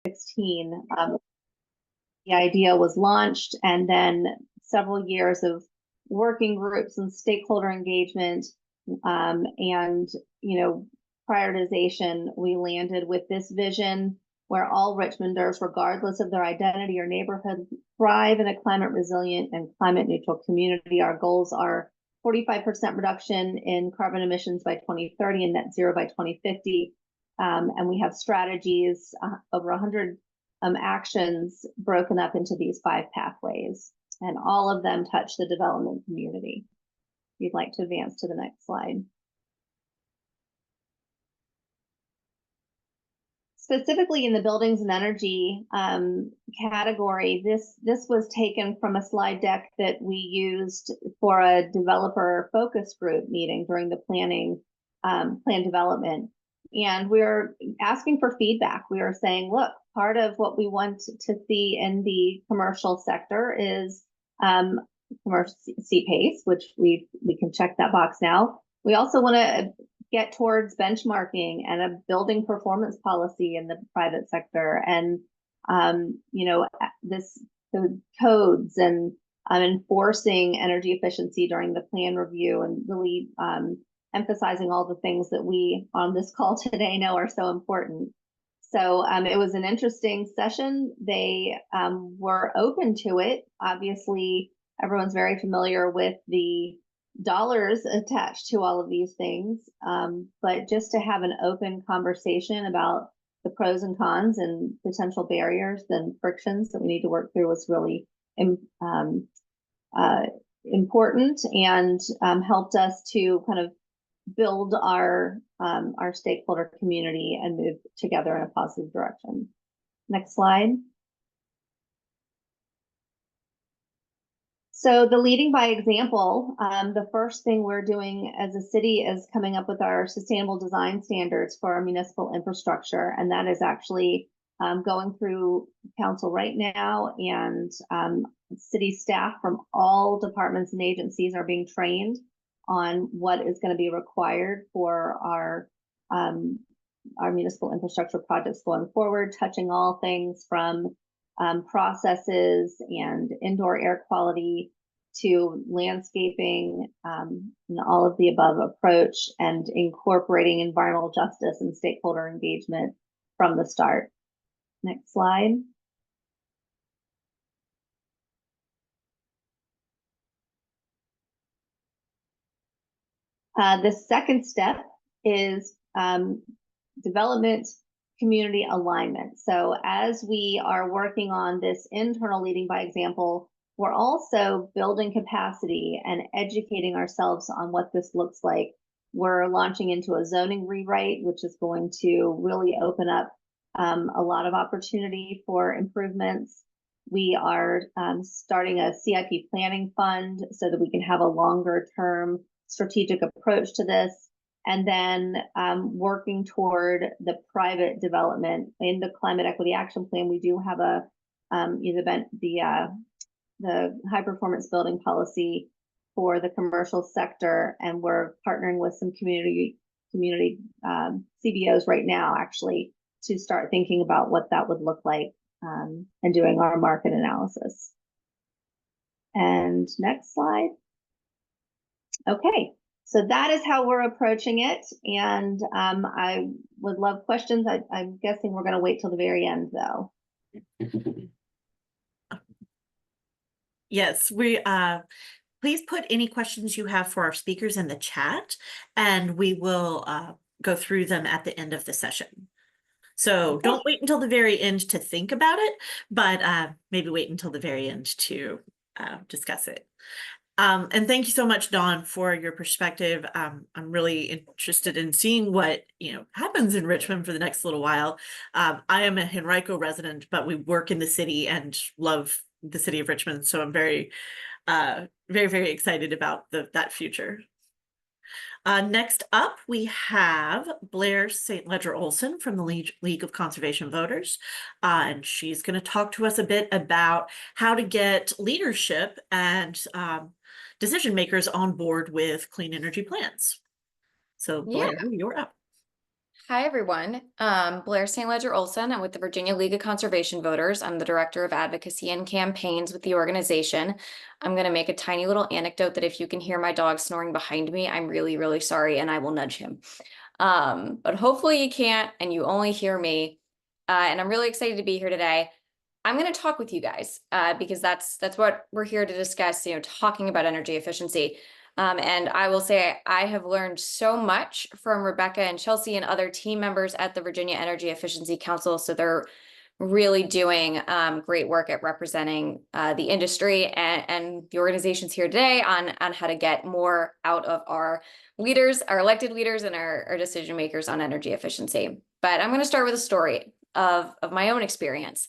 2016, the idea was launched, and then several years of working groups and stakeholder engagement, and prioritization, we landed with this vision where all Richmonders, regardless of their identity or neighborhood, thrive in a climate resilient and climate neutral community. Our goals are 45% reduction in carbon emissions by 2030 and net zero by 2050. And we have strategies, over 100 actions broken up into these 5 pathways, and all of them touch the development community. If you'd like to advance to the next slide. Specifically in the buildings and energy category, this was taken from a slide deck that we used for a developer focus group meeting during the plan development. And we're asking for feedback. We are saying, look, part of what we want to see in the commercial sector is commercial CPACE, which we can check that box now. We also want to get towards benchmarking and a building performance policy in the private sector, and the codes and enforcing energy efficiency during the plan review, and really emphasizing all the things that we on this call today know are so important. So it was an interesting session. They were open to it. Obviously, everyone's very familiar with the dollars attached to all of these things, but just to have an open conversation about the pros and cons and potential barriers and frictions that we need to work through was really important, and helped us to kind of build our stakeholder community and move together in a positive direction. Next slide. So the leading by example, the first thing we're doing as a city is coming up with our sustainable design standards for our municipal infrastructure. And that is actually going through council right now, and city staff from all departments and agencies are being trained on what is going to be required for our municipal infrastructure projects going forward, touching all things from processes and indoor air quality to landscaping, and all of the above approach, and incorporating environmental justice and stakeholder engagement from the start. Next slide. The second step is development community alignment. So as we are working on this internal leading by example, we're also building capacity and educating ourselves on what this looks like. We're launching into a zoning rewrite, which is going to really open up a lot of opportunity for improvements. We are starting a CIP planning fund so that we can have a longer term strategic approach to this. And then working toward the private development in the Climate Equity Action Plan, we do have the high performance building policy for the commercial sector, and we're partnering with some community CBOs right now, actually, to start thinking about what that would look like, and doing our market analysis. And next slide. Okay. So that is how we're approaching it, and I would love questions. I'm guessing we're going to wait till the very end, though. Yes, please put any questions you have for our speakers in the chat, and we will go through them at the end of the session. So okay. Don't wait until the very end to think about it, but maybe wait until the very end to discuss it. And thank you so much, Dawn, for your perspective. I'm really interested in seeing what happens in Richmond for the next little while. I am a Henrico resident, but we work in the city and love the city of Richmond, so I'm very, very excited about that future. Next up, we have Blair St. Ledger Olson from the League of Conservation Voters, and she's going to talk to us a bit about how to get leadership and decision makers on board with clean energy plans. So Blair, you're up. Hi, everyone. Blair St. Ledger Olson. I'm with the Virginia League of Conservation Voters. I'm the Director of Advocacy and Campaigns with the organization. I'm going to make a tiny little anecdote that if you can hear my dog snoring behind me, I'm really, really sorry, and I will nudge him. But hopefully you can't, and you only hear me. And I'm really excited to be here today. I'm going to talk with you guys because that's what we're here to discuss, talking about energy efficiency. And I will say I have learned so much from Rebecca and Chelsea and other team members at the Virginia Energy Efficiency Council. So they're really doing great work at representing the industry and the organizations here today on how to get more out of our leaders, our elected leaders, and our decision makers on energy efficiency. But I'm going to start with a story of my own experience.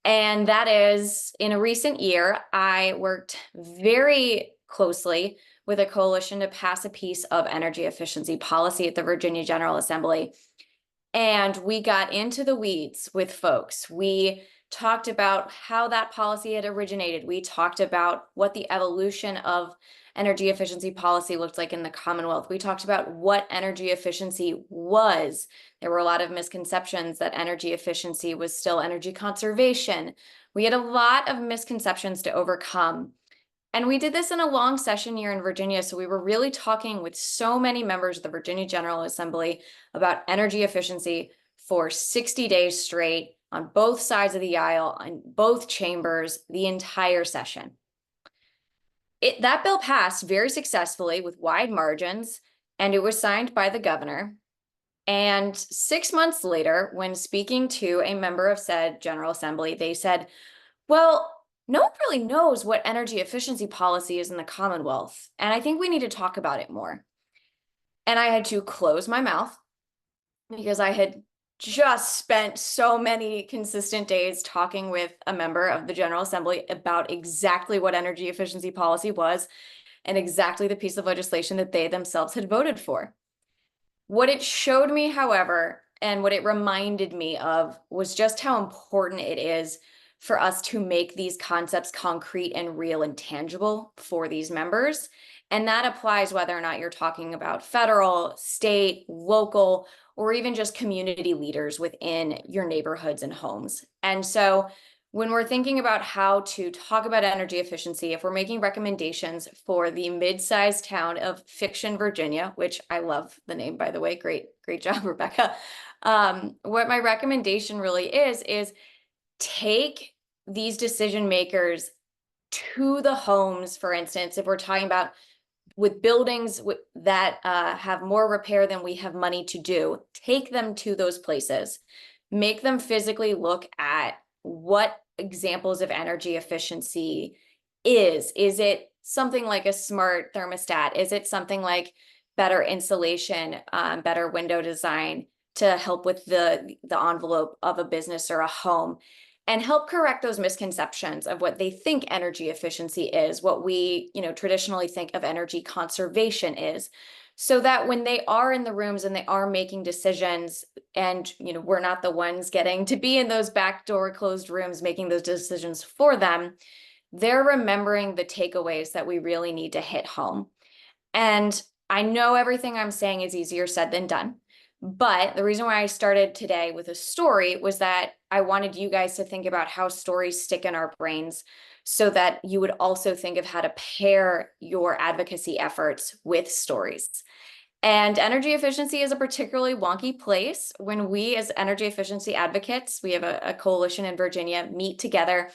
And that is, in a recent year, I worked very closely with a coalition to pass a piece of energy efficiency policy at the Virginia General Assembly. And we got into the weeds with folks. We talked about how that policy had originated. We talked about what the evolution of energy efficiency policy looked like in the Commonwealth. We talked about what energy efficiency was. There were a lot of misconceptions that energy efficiency was still energy conservation. We had a lot of misconceptions to overcome. And we did this in a long session here in Virginia. So we were really talking with so many members of the Virginia General Assembly about energy efficiency for 60 days straight on both sides of the aisle, on both chambers, the entire session. That bill passed very successfully with wide margins, and it was signed by the governor. And 6 months later, when speaking to a member of said General Assembly, they said, well, no one really knows what energy efficiency policy is in the Commonwealth, and I think we need to talk about it more. And I had to close my mouth because I had just spent so many consistent days talking with a member of the General Assembly about exactly what energy efficiency policy was and exactly the piece of legislation that they themselves had voted for. What it showed me, however, and what it reminded me of was just how important it is for us to make these concepts concrete and real and tangible for these members. And that applies whether or not you're talking about federal, state, local, or even just community leaders within your neighborhoods and homes. And so when we're thinking about how to talk about energy efficiency, if we're making recommendations for the mid-sized town of Fiction, Virginia, which I love the name, by the way, great job, Rebecca. What my recommendation really is take these decision makers to the homes. For instance, if we're talking about with buildings that have more repair than we have money to do, take them to those places, make them physically look at what examples of energy efficiency is. Is it something like a smart thermostat? Is it something like better insulation, better window design to help with the envelope of a business or a home? And help correct those misconceptions of what they think energy efficiency is, what we, traditionally think of energy conservation is, so that when they are in the rooms and they are making decisions and, we're not the ones getting to be in those backdoor closed rooms making those decisions for them, they're remembering the takeaways that we really need to hit home. And I know everything I'm saying is easier said than done. But the reason why I started today with a story was that I wanted you guys to think about how stories stick in our brains so that you would also think of how to pair your advocacy efforts with stories. And energy efficiency is a particularly wonky place. When we as energy efficiency advocates, we have a coalition in Virginia, meet together.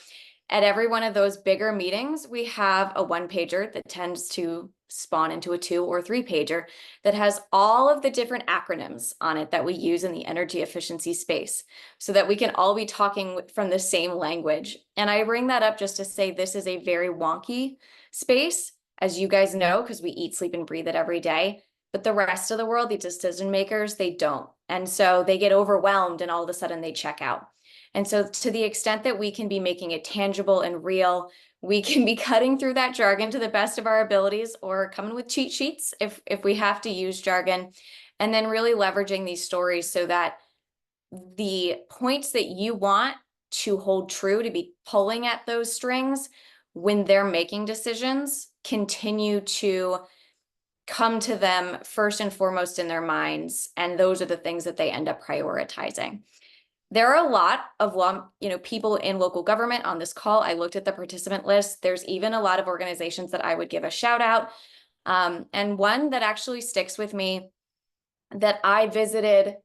At every one of those bigger meetings, we have a one-pager that tends to spawn into a 2 or 3-pager that has all of the different acronyms on it that we use in the energy efficiency space so that we can all be talking from the same language. And I bring that up just to say this is a very wonky space, as you guys know, because we eat, sleep, and breathe it every day. But the rest of the world, the decision makers, they don't. And so they get overwhelmed and all of a sudden they check out. And so to the extent that we can be making it tangible and real, we can be cutting through that jargon to the best of our abilities or coming with cheat sheets if we have to use jargon, and then really leveraging these stories so that the points that you want to hold true, to be pulling at those strings when they're making decisions, continue to come to them first and foremost in their minds, and those are the things that they end up prioritizing. There are a lot of people in local government on this call. I looked at the participant list. There's even a lot of organizations that I would give a shout out. And one that actually sticks with me that I visited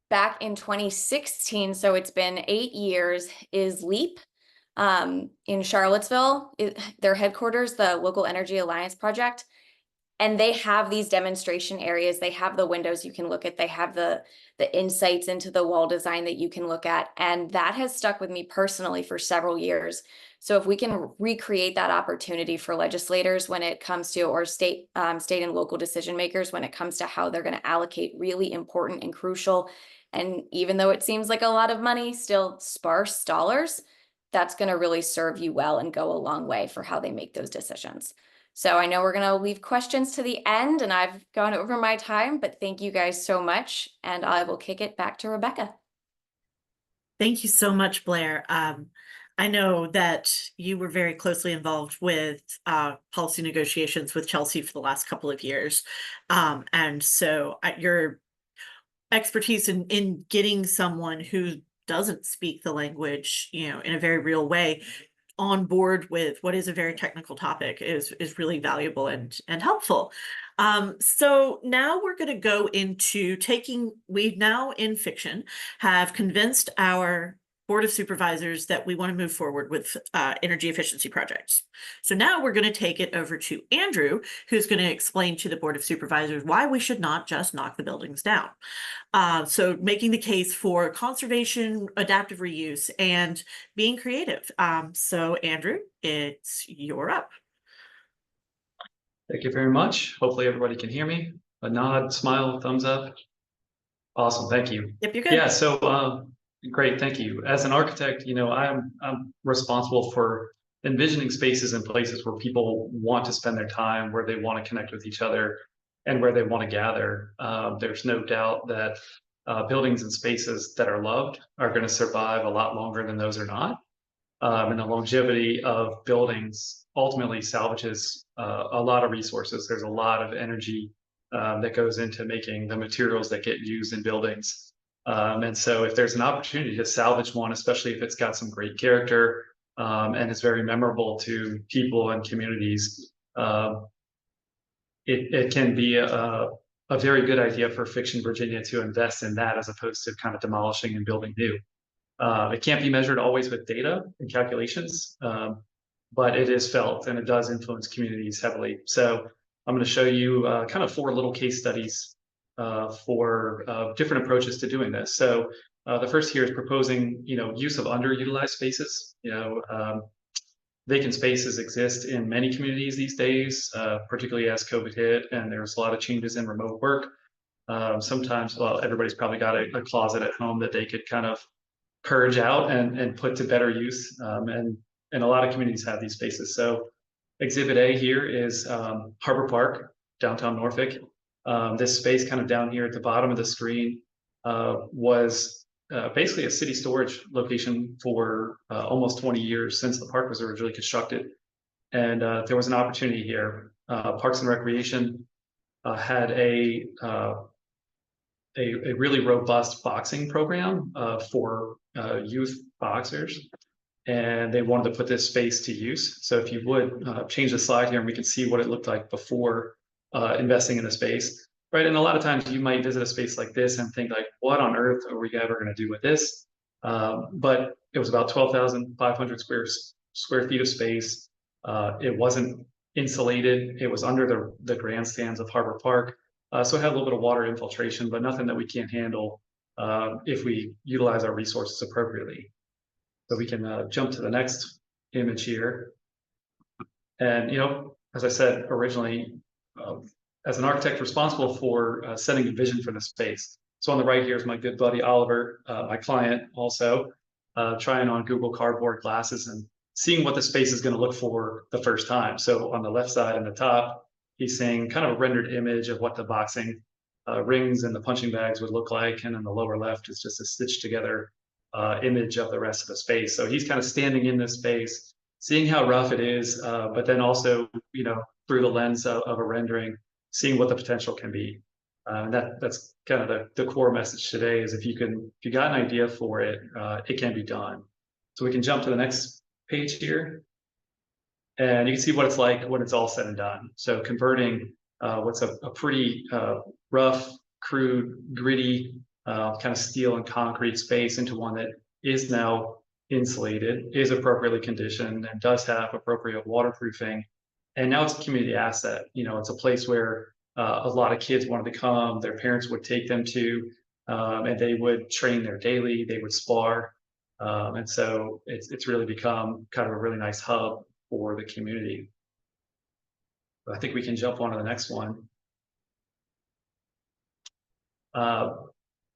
back in 2016, so it's been 8 years, is LEAP in Charlottesville. Their headquarters, the Local Energy Alliance Project. And they have these demonstration areas. They have the windows you can look at. They have the insights into the wall design that you can look at. And that has stuck with me personally for several years. So if we can recreate that opportunity for legislators when it comes to, or state and local decision makers, when it comes to how they're going to allocate really important and crucial, and even though it seems like a lot of money, still sparse dollars, that's going to really serve you well and go a long way for how they make those decisions. So I know we're going to leave questions to the end, and I've gone over my time, but thank you guys so much. And I will kick it back to Rebecca. Thank you so much, Blair. I know that you were very closely involved with policy negotiations with Chelsea for the last couple of years. And so your expertise in getting someone who doesn't speak the language, in a very real way, on board with what is a very technical topic is really valuable and helpful. So now we're going to go into we now in fiction have convinced our Board of Supervisors that we want to move forward with energy efficiency projects. So now we're going to take it over to Andrew, who's going to explain to the Board of Supervisors why we should not just knock the buildings down. So making the case for conservation, adaptive reuse, and being creative. So Andrew, you're up. Thank you very much. Hopefully everybody can hear me. A nod, smile, thumbs up. Awesome, thank you. Yep, you're good. Yeah, so great, thank you. As an architect, I'm responsible for envisioning spaces and places where people want to spend their time, where they want to connect with each other, and where they want to gather. There's no doubt that buildings and spaces that are loved are going to survive a lot longer than those are not. And the longevity of buildings ultimately salvages a lot of resources. There's a lot of energy that goes into making the materials that get used in buildings. And so if there's an opportunity to salvage one, especially if it's got some great character and it's very memorable to people and communities, it can be a very good idea for Fiction Virginia to invest in that as opposed to kind of demolishing and building new. It can't be measured always with data and calculations, but it is felt and it does influence communities heavily. So I'm going to show you kind of 4 little case studies for different approaches to doing this. So the first here is proposing, use of underutilized spaces. Vacant spaces exist in many communities these days, particularly as COVID hit, and there's a lot of changes in remote work. Sometimes, well, everybody's probably got a closet at home that they could kind of purge out and put to better use. And a lot of communities have these spaces. So Exhibit A here is Harbor Park, downtown Norfolk. This space kind of down here at the bottom of the screen was basically a city storage location for almost 20 years since the park was originally constructed. And there was an opportunity here. Parks and Recreation had a really robust boxing program for youth boxers, and they wanted to put this space to use. So if you would change the slide here, and we can see what it looked like before investing in the space, right? And a lot of times you might visit a space like this and think like, what on earth are we ever going to do with this? But it was about 12,500 square feet of space. It wasn't insulated. It was under the grandstands of Harbor Park. So it had a little bit of water infiltration, but nothing that we can't handle if we utilize our resources appropriately. So we can jump to the next image here. And, as I said originally, as an architect responsible for setting a vision for the space. So on the right here is my good buddy Oliver, my client also, trying on Google Cardboard glasses and seeing what the space is going to look for the first time. So on the left side in the top, he's seeing kind of a rendered image of what the boxing rings and the punching bags would look like. And in the lower left is just a stitched together image of the rest of the space. So he's kind of standing in this space, seeing how rough it is, but then also, through the lens of a rendering, seeing what the potential can be. That's kind of the core message today is if you got an idea for it, it can be done. So we can jump to the next page here. And you can see what it's like when it's all said and done. So converting what's a pretty rough, crude, gritty, kind of steel and concrete space into one that is now insulated, is appropriately conditioned, and does have appropriate waterproofing. And now it's a community asset. You know, it's a place where a lot of kids wanted to come, their parents would take them to, and they would train there daily, they would spar. And so it's really become kind of a really nice hub for the community. I think we can jump on to the next one.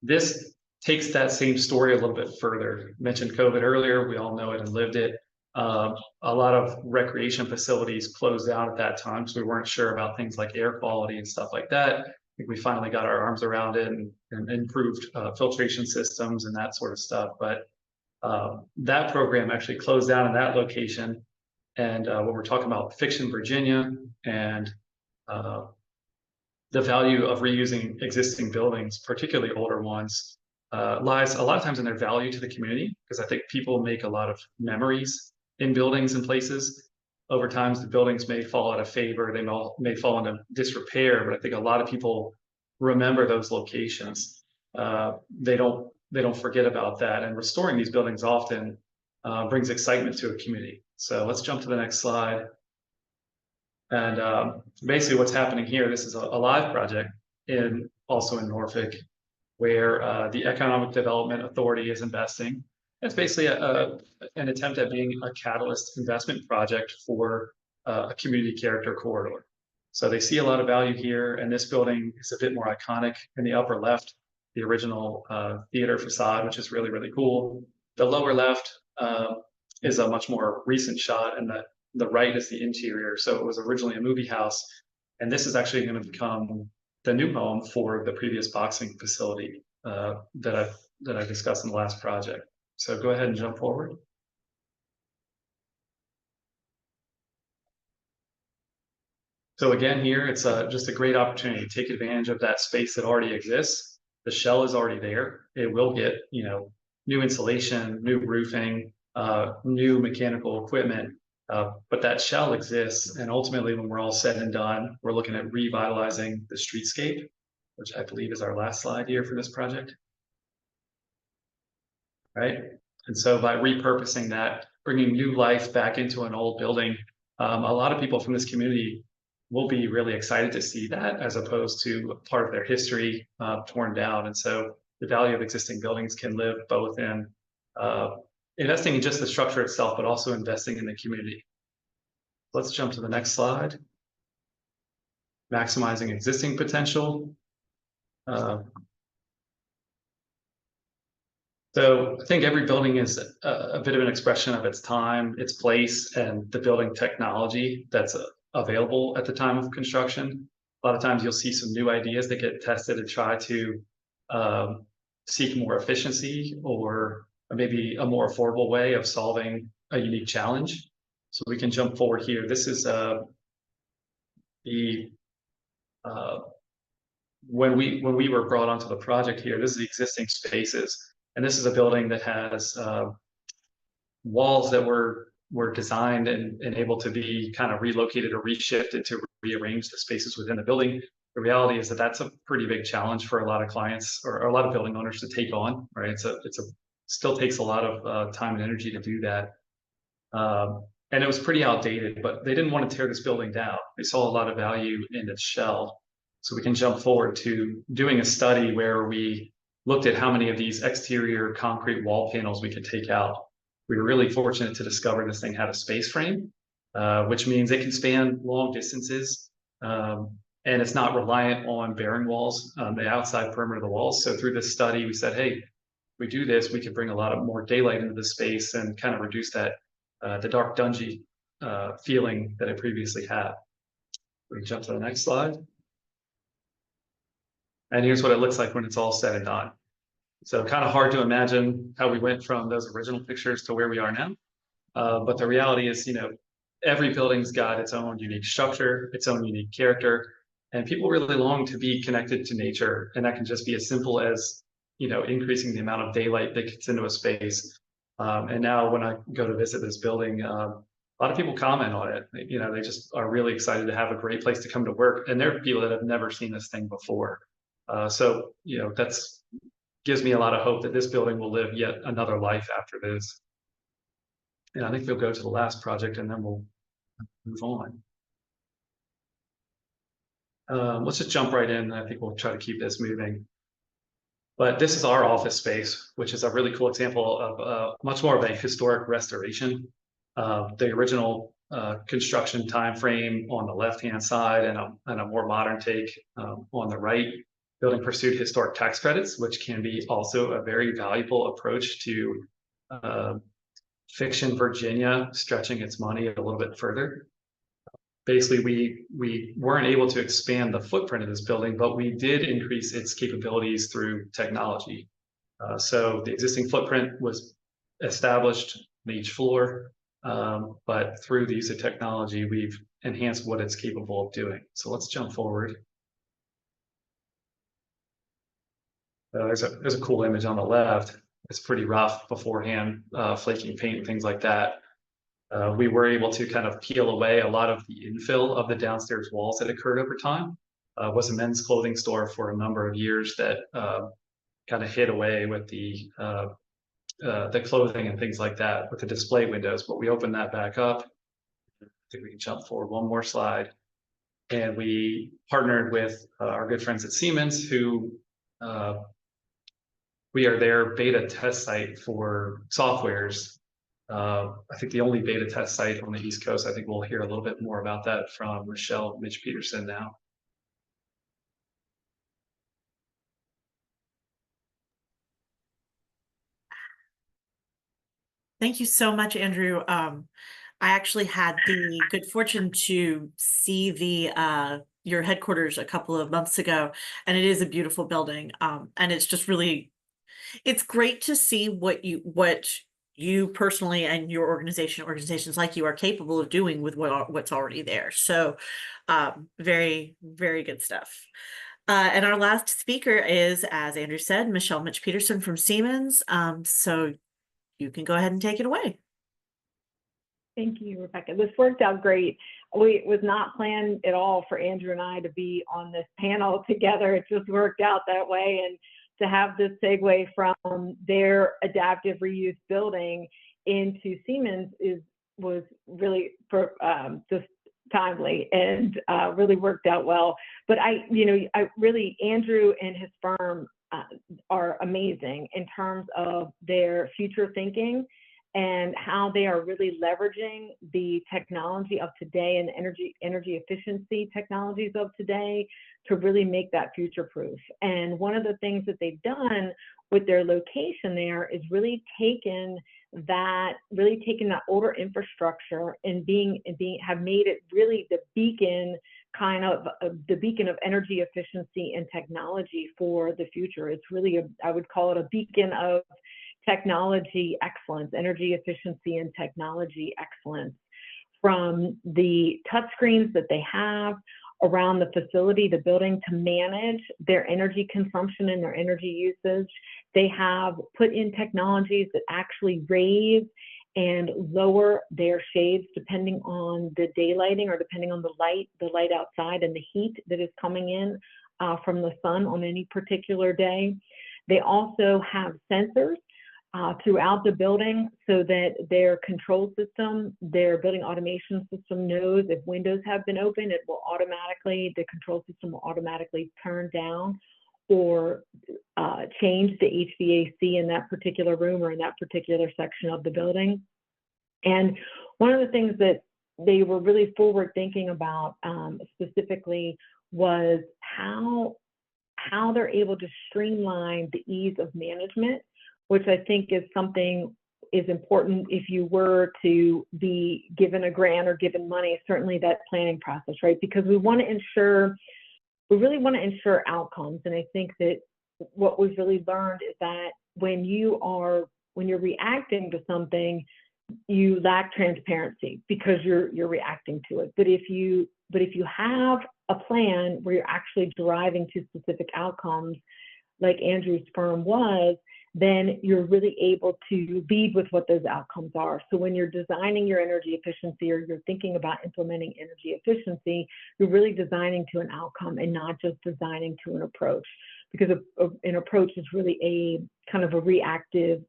This takes that same story a little bit further. Mentioned COVID earlier, we all know it and lived it. A lot of recreation facilities closed down at that time, so we weren't sure about things like air quality and stuff like that. I think we finally got our arms around it and improved filtration systems and that sort of stuff. But that program actually closed down in that location. And when we're talking about Fiction, Virginia, and the value of reusing existing buildings, particularly older ones, lies a lot of times in their value to the community, because I think people make a lot of memories in buildings and places. Over time, the buildings may fall out of favor, they may fall into disrepair, but I think a lot of people remember those locations. They don't forget about that, and restoring these buildings often brings excitement to a community. So let's jump to the next slide. And basically what's happening here, this is a live project also in Norfolk, where the Economic Development Authority is investing. It's basically an attempt at being a catalyst investment project for a community character corridor. So they see a lot of value here, and this building is a bit more iconic in the upper left, the original theater facade, which is really, really cool. The lower left is a much more recent shot, and the right is the interior. So it was originally a movie house, and this is actually going to become the new home for the previous boxing facility that I discussed in the last project. So go ahead and jump forward. So again, here it's just a great opportunity to take advantage of that space that already exists. The shell is already there. It will get, you know, new insulation, new roofing, new mechanical equipment, but that shell exists. And ultimately, when we're all said and done, we're looking at revitalizing the streetscape, which I believe is our last slide here for this project. Right? And so by repurposing that, bringing new life back into an old building, a lot of people from this community will be really excited to see that, as opposed to part of their history torn down. And so the value of existing buildings can live both in investing in just the structure itself, but also investing in the community. Let's jump to the next slide. Maximizing existing potential. So I think every building is a bit of an expression of its time, its place, and the building technology that's available at the time of construction. A lot of times you'll see some new ideas that get tested and try to seek more efficiency or maybe a more affordable way of solving a unique challenge. So we can jump forward here. This is when we were brought onto the project here, this is the existing spaces. And this is a building that has walls that were designed and able to be kind of relocated or reshifted to rearrange the spaces within the building. The reality is that that's a pretty big challenge for a lot of clients or a lot of building owners to take on, right? It's still takes a lot of time and energy to do that. And it was pretty outdated, but they didn't want to tear this building down. They saw a lot of value in its shell. So we can jump forward to doing a study where we looked at how many of these exterior concrete wall panels we could take out. We were really fortunate to discover this thing had a space frame, which means it can span long distances, and it's not reliant on bearing walls, the outside perimeter of the walls. So through this study, we said, hey, if we do this, we could bring a lot of more daylight into the space and kind of reduce that the dark, dungy feeling that it previously had. We can jump to the next slide. And here's what it looks like when it's all said and done. So kind of hard to imagine how we went from those original pictures to where we are now. But the reality is, you know, every building's got its own unique structure, its own unique character. And people really long to be connected to nature, and that can just be as simple as, you know, increasing the amount of daylight that gets into a space. And now when I go to visit this building, a lot of people comment on it. You know, they just are really excited to have a great place to come to work, and there are people that have never seen this thing before. So, you know, that's gives me a lot of hope that this building will live yet another life after this. And I think we'll go to the last project and then we'll move on. Let's just jump right in. I think we'll try to keep this moving. But this is our office space, which is a really cool example of much more of a historic restoration. The original construction time frame on the left-hand side, and a more modern take on the right. Building pursued historic tax credits, which can be also a very valuable approach to Fiction Virginia stretching its money a little bit further. Basically, we weren't able to expand the footprint of this building, but we did increase its capabilities through technology. So the existing footprint was established on each floor, but through the use of technology, we've enhanced what it's capable of doing. So let's jump forward. There's a cool image on the left. It's pretty rough beforehand, flaking paint and things like that. We were able to kind of peel away a lot of the infill of the downstairs walls that occurred over time. Was a men's clothing store for a number of years that kind of hid away with the clothing and things like that with the display windows. But we opened that back up. I think we can jump forward one more slide. And we partnered with our good friends at Siemens, who we are their beta test site for softwares. I think the only beta test site on the East Coast. I think we'll hear a little bit more about that from Michelle Mitch Peterson now. Thank you so much, Andrew. I actually had the good fortune to see the your headquarters a couple of months ago, and it is a beautiful building. And it's just really, it's great to see what you personally and your organizations like you are capable of doing with what's already there. So very, very good stuff. And our last speaker is, as Andrew said, Michelle Mitch Peterson from Siemens. So you can go ahead and take it away. Thank you, Rebecca. This worked out great. It was not planned at all for Andrew and I to be on this panel together. It just worked out that way. And to have this segue from their adaptive reuse building into Siemens was really just timely and really worked out well. But Andrew and his firm are amazing in terms of their future thinking and how they are really leveraging the technology of today and energy efficiency technologies of today to really make that future proof. And one of the things that they've done with their location there is really taken that older infrastructure and have made it really the beacon of energy efficiency and technology for the future. It's really I would call it a beacon of technology excellence, energy efficiency and technology excellence. From the touchscreens that they have around the facility, the building, to manage their energy consumption and their energy usage, they have put in technologies that actually raise and lower their shades depending on the daylighting or depending on the light outside and the heat that is coming in from the sun on any particular day. They also have sensors throughout the building so that their control system, their building automation system knows if windows have been opened, the control system will automatically turn down or change the HVAC in that particular room or in that particular section of the building. And one of the things that they were really forward thinking about specifically was how they're able to streamline the ease of management, which I think is important if you were to be given a grant or given money, certainly that planning process, right? Because we really want to ensure outcomes. And I think that what we've really learned is that when you're reacting to something, you lack transparency because you're reacting to it. But if you have a plan where you're actually driving to specific outcomes, like Andrew's firm was, then you're really able to lead with what those outcomes are. So when you're designing your energy efficiency or you're thinking about implementing energy efficiency, you're really designing to an outcome and not just designing to an approach, because an approach is really a kind of a reactive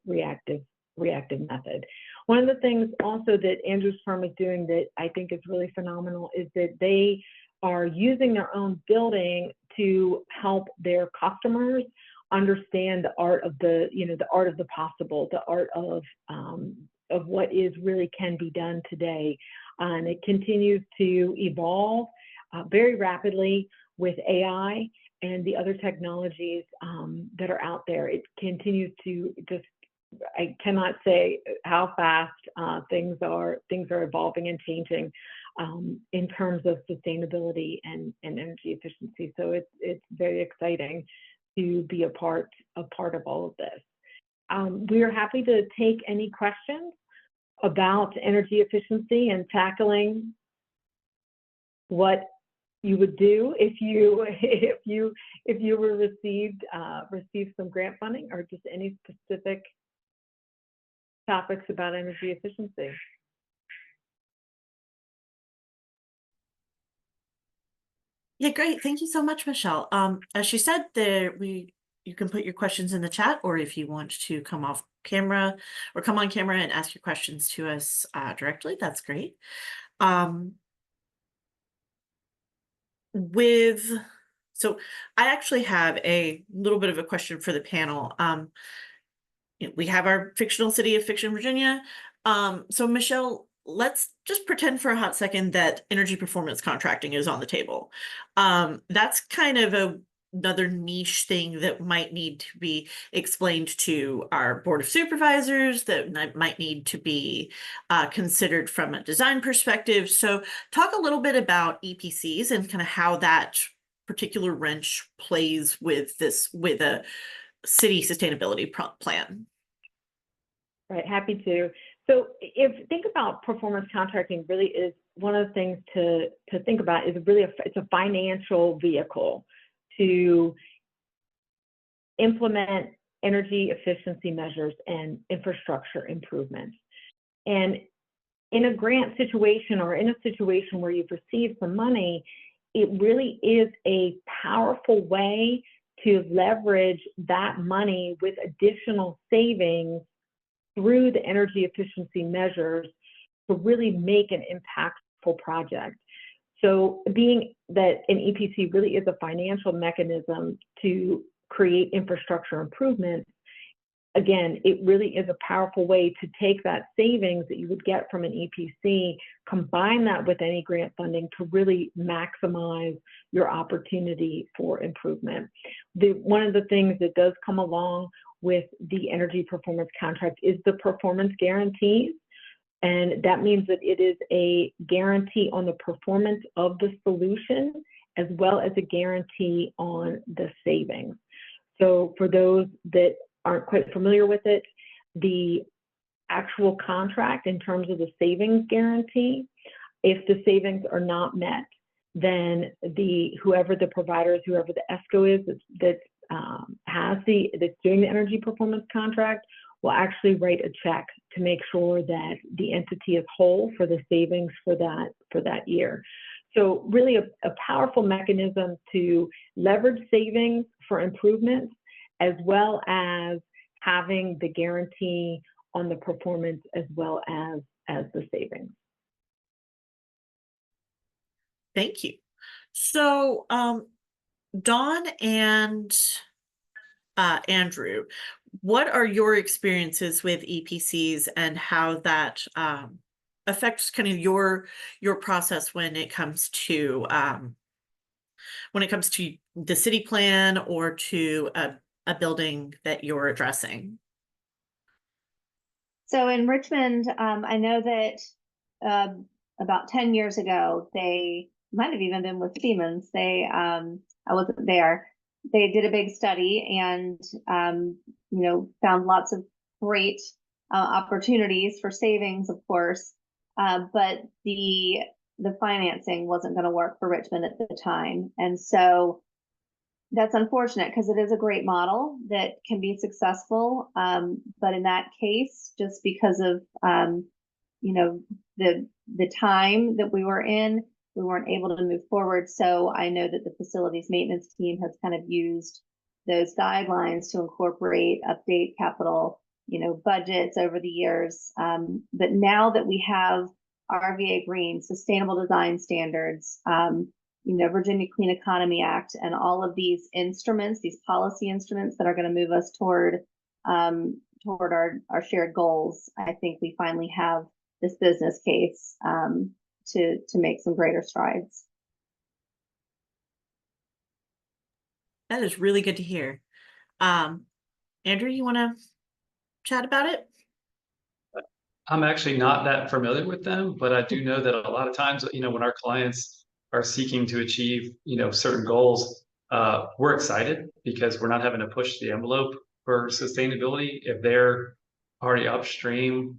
method. One of the things also that Andrew's firm is doing that I think is really phenomenal is that they are using their own building to help their customers understand the art of the, the art of the possible, the art of what is really can be done today. And it continues to evolve very rapidly with AI and the other technologies that are out there. It continues to just, I cannot say how fast things are evolving and changing in terms of sustainability and energy efficiency. So it's very exciting to be a part of all of this. We are happy to take any questions about energy efficiency and tackling what you would do if you were received some grant funding, or just any specific topics about energy efficiency. Yeah, great. Thank you so much, Michelle. As she said, you can put your questions in the chat, or if you want to come off camera or come on camera and ask your questions to us directly, that's great. So I actually have a little bit of a question for the panel. We have our fictional city of Fiction, Virginia. So Michelle, let's just pretend for a hot second that energy performance contracting is on the table. That's kind of another niche thing that might need to be explained to our board of supervisors, that might need to be considered from a design perspective. So talk a little bit about EPCs and kind of how that particular wrench plays with a city sustainability plan. Right, happy to. So think about performance contracting, really is one of the things to think about is really it's a financial vehicle to implement energy efficiency measures and infrastructure improvements. And in a grant situation or in a situation where you've received some money, it really is a powerful way to leverage that money with additional savings through the energy efficiency measures to really make an impactful project. So being that an EPC really is a financial mechanism to create infrastructure improvements, again, it really is a powerful way to take that savings that you would get from an EPC, combine that with any grant funding to really maximize your opportunity for improvement. One of the things that does come along with the energy performance contract is the performance guarantees. And that means that it is a guarantee on the performance of the solution, as well as a guarantee on the savings. So for those that aren't quite familiar with it, the actual contract in terms of the savings guarantee, if the savings are not met, then whoever the providers, whoever the ESCO is that's doing the energy performance contract, will actually write a check to make sure that the entity is whole for the savings for that year. So really a powerful mechanism to leverage savings for improvements, as well as having the guarantee on the performance as well as the savings. Thank you. So Dawn and Andrew, what are your experiences with EPCs and how that affects kind of your process when it comes to the city plan or to a building that you're addressing? So in Richmond, I know that about 10 years ago, they might have even been with Siemens. I wasn't there. They did a big study and found lots of great opportunities for savings, of course. But the the financing wasn't going to work for Richmond at the time. And so that's unfortunate because it is a great model that can be successful. But in that case, just because of, you know, the time that we were in, we weren't able to move forward. So I know that the facilities maintenance team has kind of used those guidelines to incorporate, update capital, you know, budgets over the years. But now that we have RVA Green, Sustainable Design Standards, you know, Virginia Clean Economy Act, and all of these instruments, these policy instruments that are going to move us toward our shared goals, I think we finally have this business case to make some greater strides. That is really good to hear. Andrew, you want to chat about it? I'm actually not that familiar with them, but I do know that a lot of times, you know, when our clients are seeking to achieve, you know, certain goals, we're excited because we're not having to push the envelope for sustainability. If they're already upstream,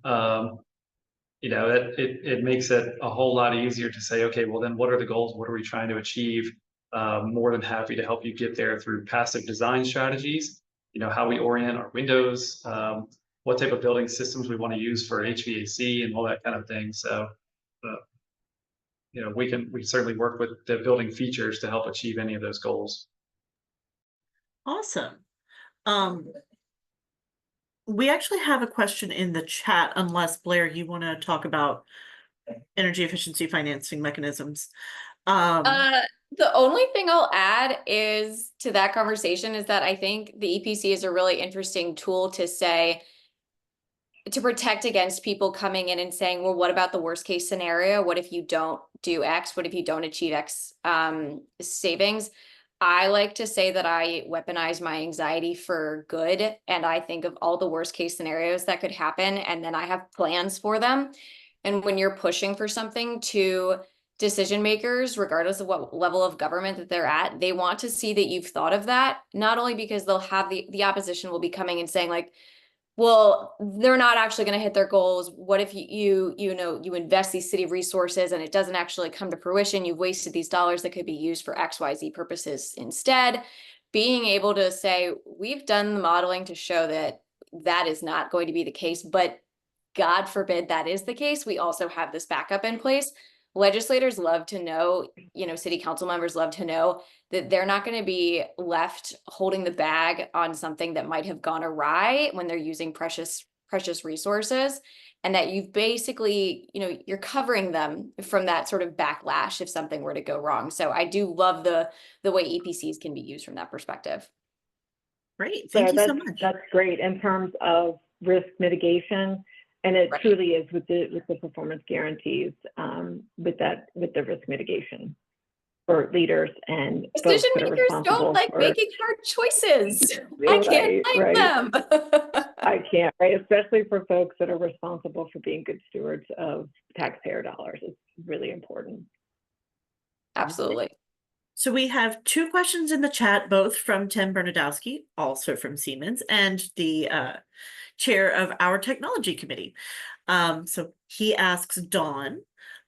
you know, it makes it a whole lot easier to say, okay, well then what are the goals? What are we trying to achieve? More than happy to help you get there through passive design strategies, you know, how we orient our windows, what type of building systems we want to use for HVAC and all that kind of thing. So, you know, we certainly work with the building features to help achieve any of those goals. Awesome. We actually have a question in the chat, unless Blair, you want to talk about energy efficiency financing mechanisms. The only thing I'll add is to that conversation is that I think the EPC is a really interesting tool to say, to protect against people coming in and saying, well, what about the worst case scenario? What if you don't do X? What if you don't achieve X savings? I like to say that I weaponize my anxiety for good. And I think of all the worst case scenarios that could happen. And then I have plans for them. And when you're pushing for something to decision makers, regardless of what level of government that they're at, they want to see that you've thought of that, not only because they'll have the opposition will be coming and saying like, well, they're not actually going to hit their goals. What if you invest these city resources and it doesn't actually come to fruition? You've wasted these dollars that could be used for XYZ purposes instead. Being able to say, we've done the modeling to show that that is not going to be the case, but God forbid that is the case, we also have this backup in place. Legislators love to know, you know, city council members love to know that they're not going to be left holding the bag on something that might have gone awry when they're using precious resources, and that you've basically, you know, you're covering them from that sort of backlash if something were to go wrong. So I do love the way EPCs can be used from that perspective. Great, thank you so much. That's great in terms of risk mitigation. And it Right. truly is with the performance guarantees, with the risk mitigation for leaders and folks Decision that are makers responsible don't like for, making hard choices. I Right, can't blame right. them. I can't, right? Especially for folks that are responsible for being good stewards of taxpayer dollars. It's really important. Absolutely. So we have two questions in the chat, both from Tim Bernadowski, also from Siemens, and the chair of our technology committee. So he asks Dawn,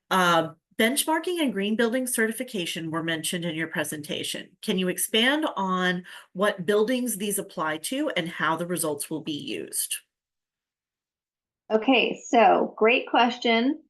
benchmarking and green building certification were mentioned in your presentation. Can you expand on what buildings these apply to and how the results will be used? Okay, so great question.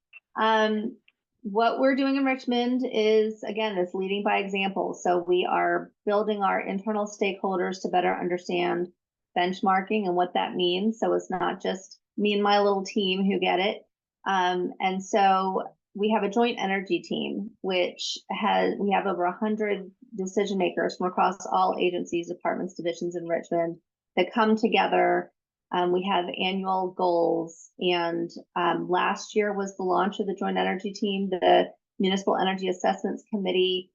What we're doing in Richmond is, again, this leading by example. So we are building our internal stakeholders to better understand benchmarking and what that means. So it's not just me and my little team who get it. And so we have a joint energy team, which we have over 100 decision makers from across all agencies, departments, divisions in Richmond that come together. We have annual goals, and last year was the launch of the Joint Energy Team. The Municipal Energy Assessments Committee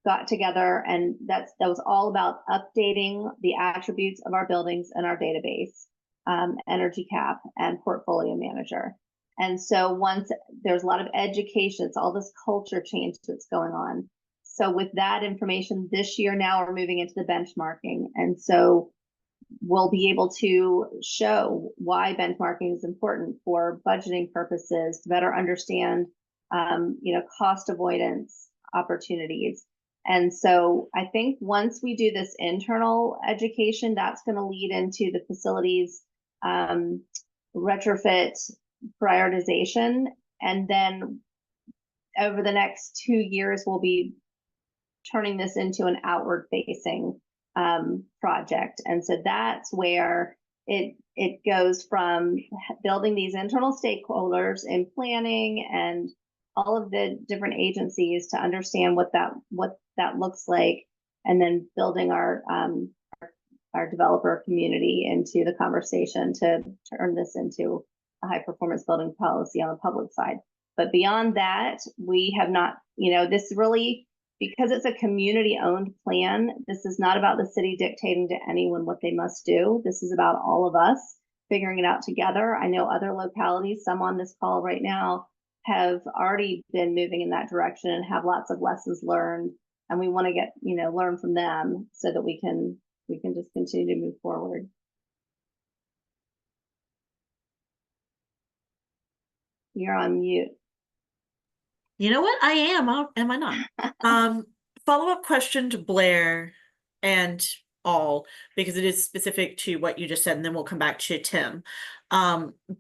got together, and that was all about updating the attributes of our buildings in our database, Energy Cap and Portfolio Manager. And so once there's a lot of education, it's all this culture change that's going on. So with that information this year, now we're moving into the benchmarking. And so we'll be able to show why benchmarking is important for budgeting purposes, to better understand cost avoidance opportunities. And so I think once we do this internal education, that's going to lead into the facilities retrofit prioritization. And then over the next 2 years, we'll be turning this into an outward facing project. And so that's where it goes from building these internal stakeholders in planning and all of the different agencies to understand what that looks like, and then building our developer community into the conversation to turn this into a high performance building policy on the public side. But beyond that, we have not, this really, because it's a community owned plan, this is not about the city dictating to anyone what they must do. This is about all of us figuring it out together. I know other localities, some on this call right now, have already been moving in that direction and have lots of lessons learned. And we want to get, learn from them so that we can just continue to move forward. You're on mute. You know what? I am. Am I not? Follow-up question to Blair and all, because it is specific to what you just said, and then we'll come back to Tim.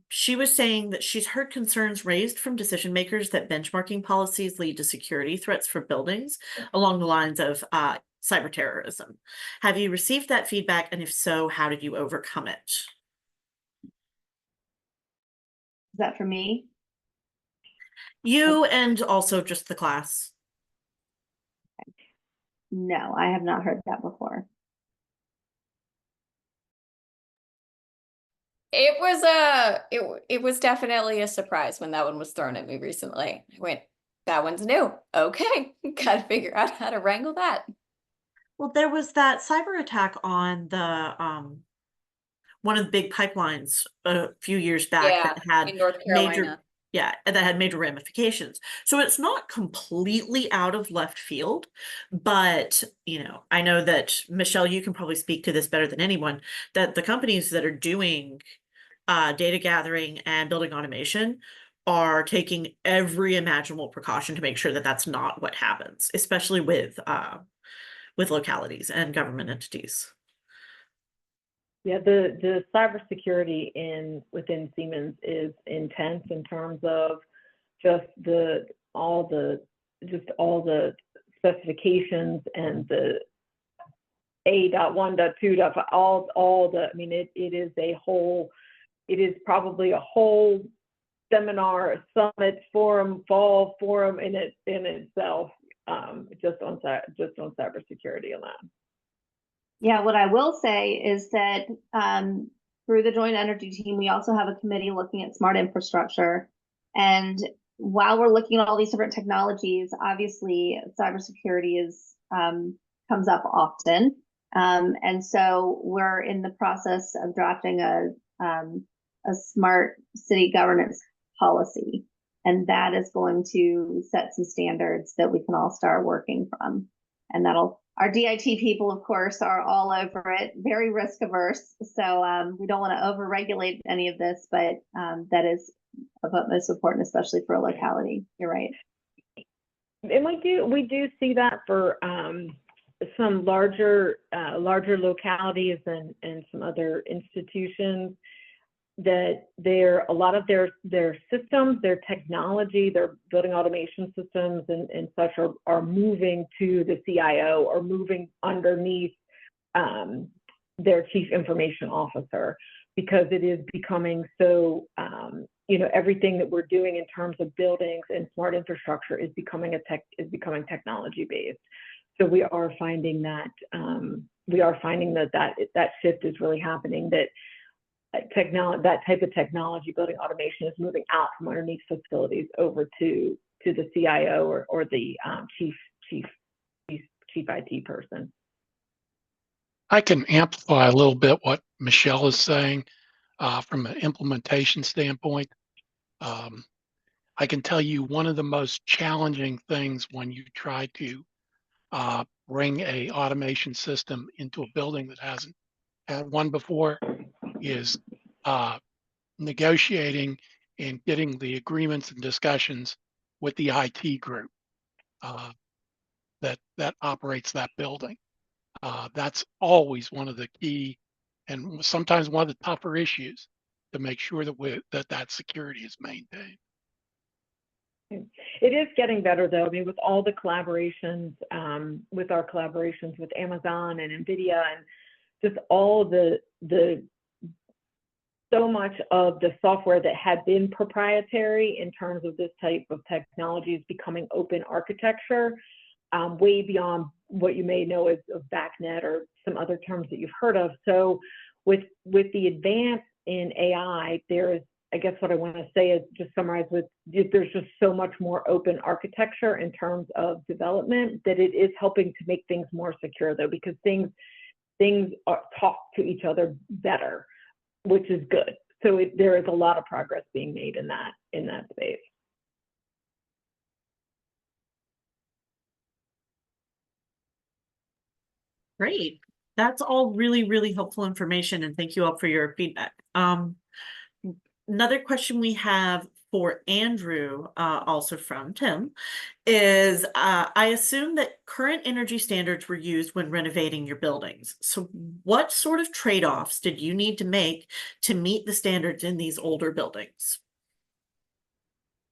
She was saying that she's heard concerns raised from decision makers that benchmarking policies lead to security threats for buildings along the lines of cyber terrorism. Have you received that feedback? And if so, how did you overcome it? Is that for me? You and also just the class. No, I have not heard that before. It was definitely a surprise when that one was thrown at me recently. I went, that one's new. Okay, gotta figure out how to wrangle that. Well, there was that cyber attack on the one of the big pipelines a few years back that had in North Carolina. major, and that had major ramifications. So it's not completely out of left field, but I know that Michelle, you can probably speak to this better than anyone, that the companies that are doing data gathering and building automation are taking every imaginable precaution to make sure that that's not what happens, especially with localities and government entities. Yeah, the cybersecurity within Siemens is intense in terms of just all the specifications and the A.1.2. all the. I mean, it is probably a whole seminar, a summit, fall forum in itself, just on cybersecurity alone. Yeah, what I will say is that through the Joint Energy Team, we also have a committee looking at smart infrastructure. And while we're looking at all these different technologies, obviously cybersecurity comes up often. And so we're in the process of drafting a smart city governance policy. And that is going to set some standards that we can all start working from. And our DIT people, of course, are all over it, very risk averse. So we don't want to overregulate any of this, but that is of utmost importance, especially for a locality. You're right. And we do see that for some larger localities and some other institutions, that a lot of their systems, their technology, their building automation systems and such are moving to the CIO or moving underneath their chief information officer, because it is becoming so, everything that we're doing in terms of buildings and smart infrastructure is becoming technology based. So we are finding that that shift is really happening, that type of technology, building automation, is moving out from underneath facilities over to the CIO or the chief IT person. I can amplify a little bit what Michelle is saying from an implementation standpoint. I can tell you one of the most challenging things when you try to bring a automation system into a building that hasn't had one before is negotiating and getting the agreements and discussions with the IT group that operates that building. That's always one of the key and sometimes one of the tougher issues to make sure that that security is maintained. It is getting better though. I mean, with all the collaborations, with our collaborations with Amazon and NVIDIA and just all the so much of the software that had been proprietary in terms of this type of technology is becoming open architecture, way beyond what you may know as of BACnet or some other terms that you've heard of. So with the advance in AI, there is, I guess what I want to say is just summarize with, there's just so much more open architecture in terms of development that it is helping to make things more secure though, because things talk to each other better, which is good. So there is a lot of progress being made in that space. Great. That's all really, really helpful information, and thank you all for your feedback. Another question we have for Andrew, also from Tim, is I assume that current energy standards were used when renovating your buildings. So what sort of trade-offs did you need to make to meet the standards in these older buildings?